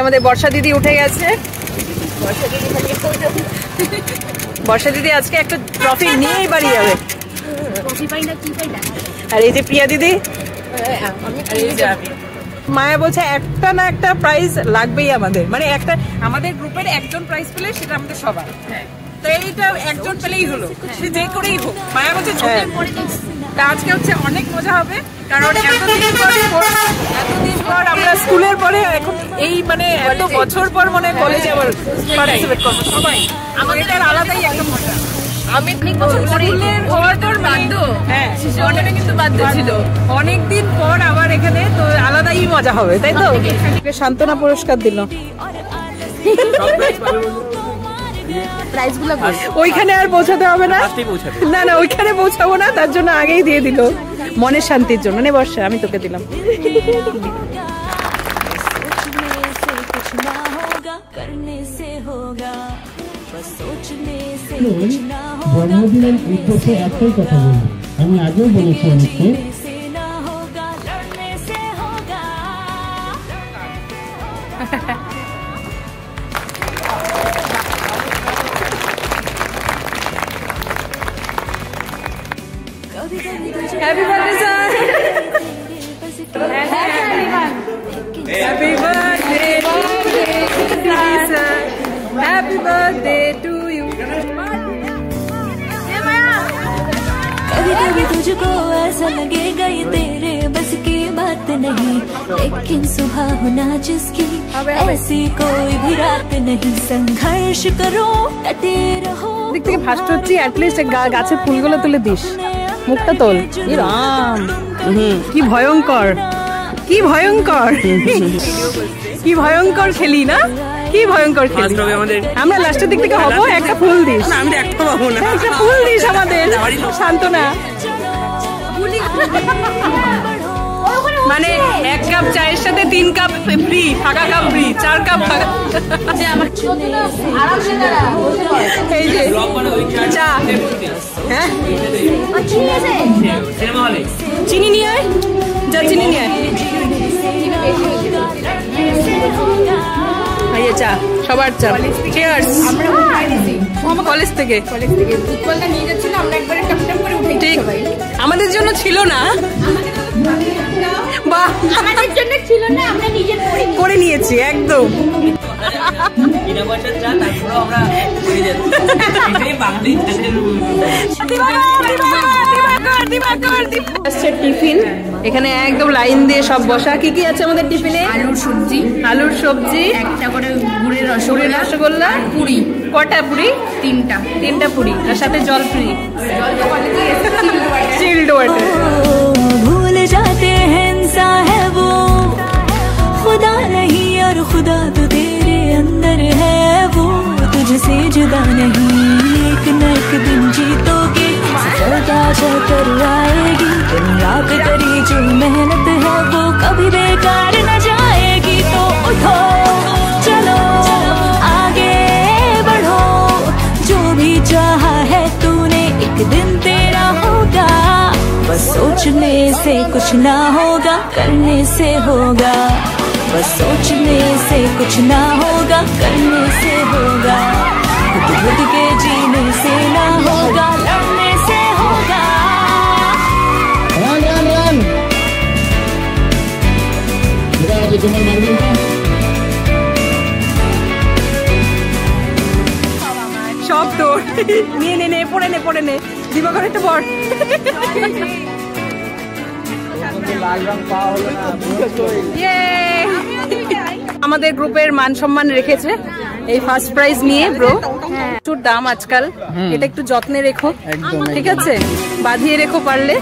আমাদের বর্ষা দিদি উঠে গেছে। বর্ষা দিদি আজকে একটা ট্রফি নিয়েই বাড়ি যাবে। আর এই যে প্রিয়া দিদি, মায়া বলছে একটা না একটা প্রাইজ লাগবেই আমাদের, মানে একটা আমাদের গ্রুপের একজন প্রাইজ পেলে সেটা আমাদের সবার। তো এইটা একজন পেলেই হলো, সে যে করেই হোক। মায়া বলছে আজকে হচ্ছে অনেক মজা হবে, কারণ এতদিন পর আমরা স্কুলের পরে এখন এই মানে এত বছর পর মনে কলেজে আবার পার্টিসিপেট করবো সবাই। আমার এটার আলাদাই একটা মজা। আমি অনেকদিন পর আবার এখানে, তো আলাদাই মজা হবে, তাই তো? সান্ত্বনা পুরস্কার দিল। ওইখানে আর পৌঁছাতে হবে না, না না ওইখানে পৌঁছাবো না, তার জন্য আগেই দিয়ে দিল মনের শান্তির জন্য। নে বর্ষা, আমি তোকে দিলাম। জন্মদিনের উদ্দেশ্যে একটাই কথা বলবো, আমি আগেও বলেছি অনেককে, Happy birthday, sir. Happy birthday, sir. Happy birthday to you. कभी तुझको ऐसा लगेगा ये तेरे बस की बात नहीं, लेकिन सुबह होना जिसकी ऐसी कोई भी रात नहीं। संघर्ष करो, डटे रहो। দিক থেকে ফার্স্ট হচ্ছে অ্যাটলিস্ট গাছের ফুলগুলো তুলে দিস, মুখটা তোল। রাম, কি ভয়ঙ্কর, কি ভয়ঙ্কর, কি ভয়ঙ্কর খেলি না, কি ভয়ঙ্কর খেলি। আমরা লাস্টের দিক থেকে হবো, একটা ফুল দিস। আমি একটা পাবো না, একটা ফুল দিস আমাদের। সান্ত্বনা মানে 1 কাপ চায়ের সাথে 3 কাপ ফ্রি, ফাঁকা কাপ ফ্রি, 4 কাপ ফাঁকা। এই যে চা, হ্যাঁ চিনি নিয়ে আয়, যা চিনি নিয়ে আয়। এই চা, সবার চা। চিয়ার্স। কলেজ থেকে নিয়ে যাচ্ছিল, আমরা একবারে টপ টপ করে উঠে। ঠিক, আমাদের জন্য ছিল না, বাহ আমাদের জন্য ছিল না, আমরা নিজে করে নিয়েছি একদম। টিফিন এখানে একদম লাইন দিয়ে সব বসা। কি কি আছে আমাদের টিফিনে? আলুর সবজি, একটা করে গুড়ের রসগোল্লা, পুরি। কটা পুরি? 3টা পুরি, আর সাথে জল ফ্রি, চিল্ড ওয়াটার। भूल जाते हैं इंसान है वो खुदा नहीं, और खुदा तो तेरे अंदर है वो तुझसे जुदा नहीं। एक न एक दिन जीतोगे, सफलता चलकर आएगी। दिन रात करी जो मेहनत है वो कभी बेकार न जाएगी। तो उठो चलो आगे बढ़ो, जो भी चाहा है तूने एक दिन तेरा होगा। बस सोचने से कुछ ना होगा, करने से होगा। बस सोचने से कुछ ना होगा, करने से होगा। खुद खुद के जीने से ना होगा, लड़ने से होगा। সব তোর, নিয়ে নে, পড়ে নে দিবাকর একটা বর। আমাদের গ্রুপের মান সম্মান রেখেছে এই ফার্স্ট প্রাইজ নিয়ে। ব্রো একটু দাম আজকাল, এটা একটু যত্নে রেখো, ঠিক আছে? বাঁধিয়ে রেখো পারলে।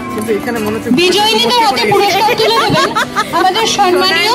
বিজয়ীদের হাতে পুরস্কার তুলে দেবেন আমাদের সম্মানীয়